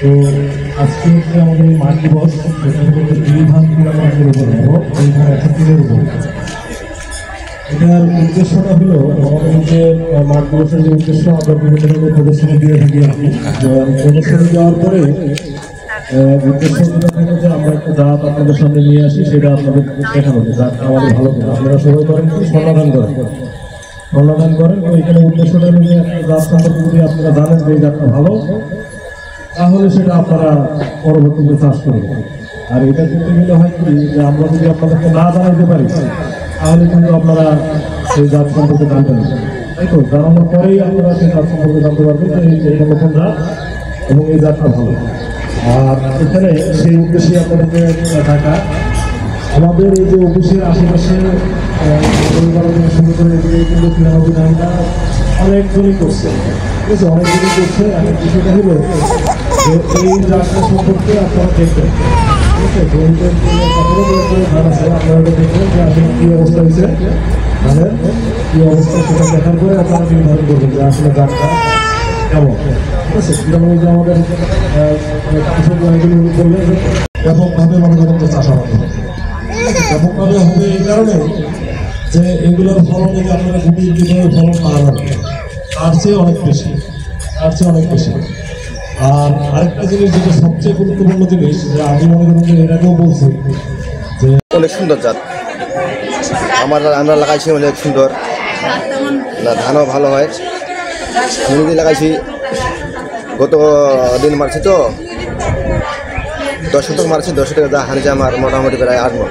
তো আজকে হচ্ছে আমাদের এই মাঠ দিবস, সেটা হচ্ছে 2 ধান ক্রীড়াঙ্গনের উপর হবো, 2 ধান 103-এর উপর। এটার উদ্দেশ্যটা হলো আমাদের যে মাঠ দিবসের যে উদ্দেশ্য, আমরা বিভিন্ন ধরনের প্রদর্শনী দিয়ে থাকি। প্রদর্শনী দেওয়ার পরে উদ্দেশ্যটা থাকে যে আমরা একটা জাত আপনাদের সামনে নিয়ে আসি, সেটা আপনাদের দেখানো যে জাতটা আমাদের ভালো করে। আপনারা সবাই করেন কি স্বর্ণদান করেন, স্বর্ণদান করেন। তো এখানে উদ্দেশ্যটা হলো যে একটা জাত সম্পর্কে যদি আপনারা জানেন যে এই জাতটা ভালো, তাহলে সেটা আপনারা পরবর্তীতে চাষ করবেন। আর এটা করতে গেলে হয় কি যে আমরা যদি আপনাদেরকে না জানাইতে পারি, তাহলে কিন্তু আপনারা সেই জাত সম্পর্কে জানবেন না, তাই তো? জানানোর পরেই আপনারা সেই জাত সম্পর্কে জানতে পারবেন যে এইটা নতুন জাত এবং এই জাতটা ভালো। আর এখানে সেই উদ্দেশ্যে আপনাদেরকে থাকা আমাদের এই যে অফিসের আশেপাশে শুরু করে কিন্তু 93 ধানটা অনেকজনই করছে, ঠিক আছে? অনেকজনই করছে। এখন বিষয়টা হলো যে এই জাতটা সম্পর্কে আপনারা দেখবেন, ঠিক আছে? গরিবের ধান আছে, আপনারা দেখবেন যে আসলে কী অবস্থা হয়েছে, ধানের কী অবস্থা, সেটা দেখার পরে আপনারা নির্ধারণ করবেন যে আসলে জাতটা কেমন, ঠিক আছে? যেমন যে আমাদের করলে ব্যাপকভাবে মনে করেন যে চাষাবাদ হবে, ব্যাপকভাবে হবে এই কারণে যে এগুলোর ফলন থেকে আপনারা গুটির দিকে ফলন পাওয়া যাবে তার চেয়ে অনেক বেশি, তার চেয়ে অনেক বেশি। আর আরেকটা জিনিস যেটা সবচেয়ে গুরুত্বপূর্ণ জিনিস, যে আমি মনে করি যে এর আগেও বলছি যে অনেক সুন্দর জাত আমরা লাগাইছি, অনেক সুন্দর, ধানও ভালো হয়। আমি নিজে লাগাইছি, গত দিন মারছি তো 10 শতক মারছি, 10 শতক যা হানিছে আমার মোটামুটি প্রায় 8 মণ।